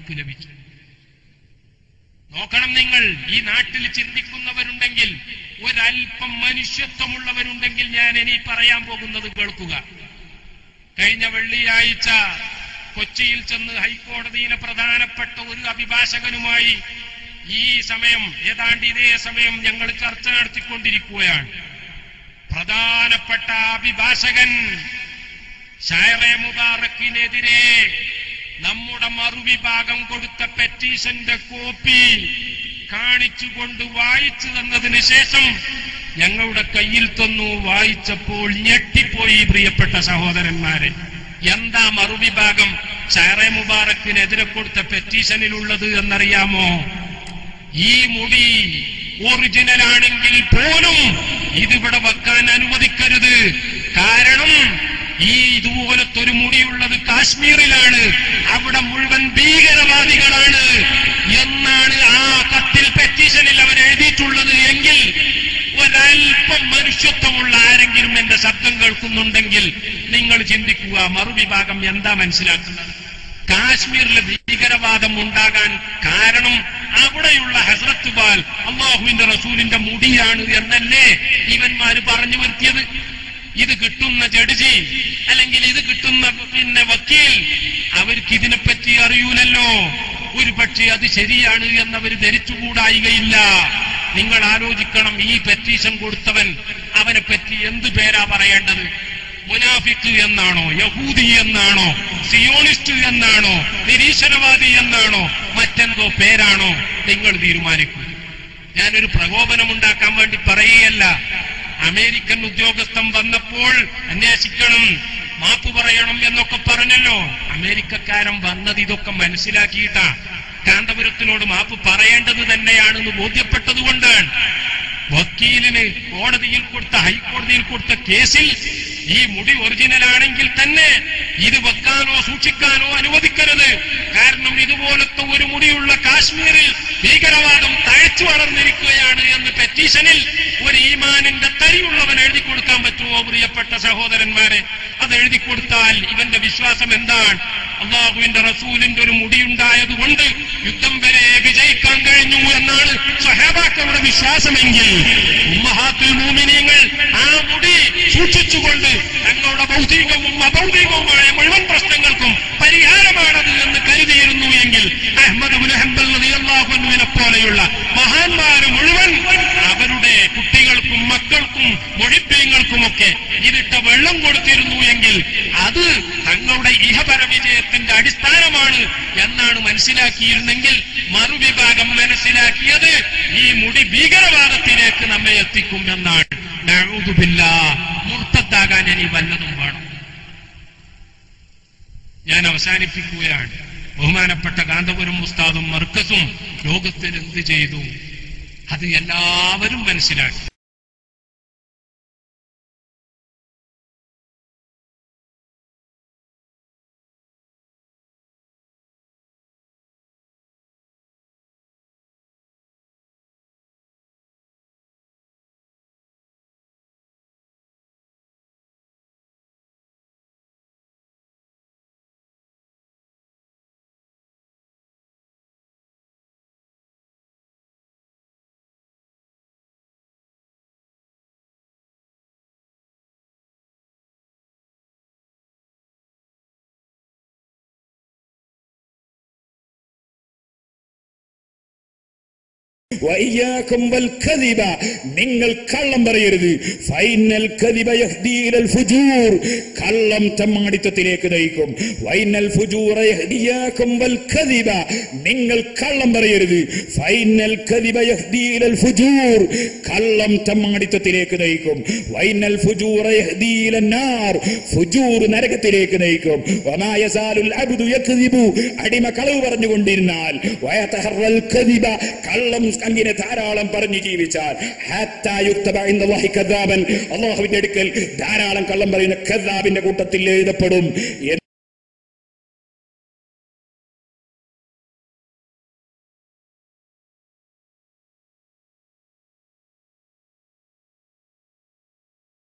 ഞങ്ങൾക്ക് ലഭിച്ചു. നോക്കണം, നിങ്ങൾ ഈ നാട്ടിൽ ചിന്തിക്കുന്നവരുണ്ടെങ്കിൽ, ഒരൽപ്പം മനുഷ്യത്വമുള്ളവരുണ്ടെങ്കിൽ ഞാൻ ഇനി പറയാൻ പോകുന്നത് കേൾക്കുക. കഴിഞ്ഞ വെള്ളിയാഴ്ച കൊച്ചിയിൽ ചെന്ന് ഹൈക്കോടതിയിലെ പ്രധാനപ്പെട്ട ഒരു അഭിഭാഷകനുമായി ഈ സമയം, ഏതാണ്ട് ഇതേ സമയം ഞങ്ങൾ ചർച്ച നടത്തിക്കൊണ്ടിരിക്കുകയാണ്. പ്രധാനപ്പെട്ട അഭിഭാഷകൻ ഷായറെ മുബാറക്കിനെതിരെ നമ്മുടെ മറുവിഭാഗം കൊടുത്ത പെറ്റീഷന്റെ കോപ്പി കാണിച്ചുകൊണ്ട് വായിച്ചു തന്നതിന് ശേഷം ഞങ്ങളുടെ കയ്യിൽ തന്നു. വായിച്ചപ്പോൾ ഞെട്ടിപ്പോയി പ്രിയപ്പെട്ട സഹോദരന്മാരെ. എന്താ മറുവിഭാഗം ഷായറെ മുബാറക്കിനെതിരെ കൊടുത്ത പെറ്റീഷനിലുള്ളത് എന്നറിയാമോ? ഈ മുടി ഒറിജിനലാണെങ്കിൽ പോലും ഇതിവിടെ വെക്കാൻ അനുവദിക്കരുത്. കാരണം ഇതുപോലത്തെ ഒരു മുടിയുള്ളത് കാശ്മീരിലാണ്, അവിടെ മുഴുവൻ ഭീകരവാദികളാണ് എന്നാണ് ആ കത്തിൽ പെറ്റീഷനിൽ അവർ എഴുതിയിട്ടുള്ളത്. എങ്കിൽ ഒരൽപ്പം മനുഷ്യത്വമുള്ള ആരെങ്കിലും എന്റെ ശബ്ദം കേൾക്കുന്നുണ്ടെങ്കിൽ നിങ്ങൾ ചിന്തിക്കുക, മറുവിഭാഗം എന്താ മനസ്സിലാക്കുന്നത്? കാശ്മീരിലെ ഭീകരവാദം ഉണ്ടാകാൻ കാരണം അവിടെയുള്ള ഹസ്രത്ത് ബാൽ അല്ലാഹുവിന്റെ റസൂലിന്റെ മുടിയാണ് എന്നല്ലേ ഇവന്മാര് പറഞ്ഞു വരുത്തിയത്? ഇത് കിട്ടുന്ന ജഡ്ജി അല്ലെങ്കിൽ ഇത് കിട്ടുന്ന വക്കീൽ അവർക്ക് ഇതിനെപ്പറ്റി അറിയൂലല്ലോ. ഒരു പക്ഷേ അത് ശരിയാണ് എന്നവർ ധരിച്ചുകൂടായികയില്ല. നിങ്ങൾ ആലോചിക്കണം, ഈ പെറ്റീഷൻ കൊടുത്തവൻ അവനെ പറ്റി എന്ത് പേരാ പറയേണ്ടത്? മുനാഫിക്ക് എന്നാണോ, യഹൂദി എന്നാണോ, സിയോണിസ്റ്റ് എന്നാണോ, നിരീശ്വരവാദി എന്നാണോ, മറ്റെന്തോ പേരാണോ? നിങ്ങൾ തീരുമാനിക്കൂ. ഞാനൊരു പ്രകോപനമുണ്ടാക്കാൻ വേണ്ടി പറയുകയല്ല. അമേരിക്കൻ ഉദ്യോഗസ്ഥൻ വന്നപ്പോൾ അന്വേഷിക്കണം, മാപ്പ് പറയണം എന്നൊക്കെ പറഞ്ഞല്ലോ. അമേരിക്കക്കാരൻ വന്നത് ഇതൊക്കെ മനസ്സിലാക്കിയിട്ടാ. കാന്തപുരത്തിനോട് മാപ്പ് പറയേണ്ടത് തന്നെയാണെന്ന് ബോധ്യപ്പെട്ടതുകൊണ്ടാണ്. വക്കീലിന് ഹൈക്കോടതിയിൽ കൊടുത്ത കേസിൽ ഈ മുടി ഒറിജിനലാണെങ്കിൽ തന്നെ ഇത് വെക്കാനോ സൂക്ഷിക്കാനോ അനുവദിക്കരുത്. കാരണം ഇതുപോലത്തെ ഒരു മുടിയുള്ള കാശ്മീരിൽ ഭീകരവാദം തഴച്ചു വളർന്നിരിക്കുകയാണ് എന്ന് പെറ്റീഷനിൽ ഒരു ഈമാനിന്റെ തരിയുള്ളവൻ എഴുതി കൊടുക്കാൻ പറ്റുമോ പ്രിയപ്പെട്ട സഹോദരന്മാരെ? അത് എഴുതി കൊടുത്താൽ ഇവന്റെ വിശ്വാസം എന്താണ്? അല്ലാഹുവിന്റെ റസൂലിന്റെ ഒരു മുടിയുണ്ടായതുകൊണ്ട് യുദ്ധം വരെ വിജയിക്കാൻ കഴിഞ്ഞു എന്നാണ് സ്വഹാബാക്കളുടെ വിശ്വാസമെങ്കിൽ ഉമ്മഹാത്തുൽ മുഅ്മിനീങ്ങൾ ആ മുടി സൂക്ഷിച്ചുകൊണ്ട് തങ്ങളുടെ ഭൗതികവും അഭൗതികവുമായ മുഴുവൻ പ്രശ്നങ്ങൾക്കും പരിഹാരമാണത് എന്ന് കരുതിയിരുന്നു എങ്കിൽ അഹ്മദ് ഇബ്നു ഹംബൽ റളിയല്ലാഹു അൻഹുവിനെ പോലെയുള്ള മഹാന്മാർ മുഴുവൻ അവരുടെ കുട്ടികൾക്കും മക്കൾക്കും മുഹിബ്ബീങ്ങൾക്കുമൊക്കെ ഇതിട്ട വെള്ളം കൊടുത്തിരുന്നു എങ്കിൽ അത് തങ്ങളുടെ ഇഹപര വിജയത്തിന്റെ അടിസ്ഥാനമാണ് എന്നാണ് മനസ്സിലാക്കിയിരുന്നെങ്കിൽ മറുവിഭാഗം മനസ്സിലാക്കിയത് ഈ മുടി ഭീകരവാദത്തിലേക്ക് നമ്മെ എത്തിക്കും എന്നാണ്. നഊദു ബില്ലാഹ്. മുർത്തദ്ദാകാൻ ഇനി വല്ലതും വേണം. ഞാൻ അവസാനിപ്പിക്കുകയാണ്. ബഹുമാനപ്പെട്ട കാന്തപുരം ഉസ്താദും മർക്കസും ലോകത്തിൽ എന്ത് ചെയ്തു അത് എല്ലാവരും മനസ്സിലാക്കി. നിങ്ങൾ കള്ളം പറയരുത്. ഫൈനൽ കദിബ യഹ്ദി ഇലൽ ഫുജൂർ. കള്ളം തമ്മാടിത്തത്തിലേക്ക് നയിക്കും. ഫൈനൽ ഫുജൂറ യഹ്ദിയാകും വൽ കദിബ. നിങ്ങൾ കള്ളം പറയരുത്. ഫൈനൽ കദിബ യഹ്ദി ഇലൽ ഫുജൂർ. കള്ളം തമ്മാടിത്തത്തിലേക്ക് നയിക്കും. ഫൈനൽ ഫുജൂറ യഹ്ദി ഇലൻ നാർ. ഫുജൂർ നരകത്തിലേക്ക് നയിക്കും. വമാ യസാലുൽ അബ്ദു യക്ദിബു. അടിമ കളവ് പറഞ്ഞുകൊണ്ടിരുന്നാൽ വയതഹറൽ കദിബ. കള്ളം അങ്ങനെ ധാരാളം പറഞ്ഞു ജീവിച്ചാൽ അള്ളാഹുവിന്റെ അടുക്കൽ ധാരാളം കള്ളം പറയുന്ന കദ്ദാബിന്റെ കൂട്ടത്തിൽ എഴുതപ്പെടും.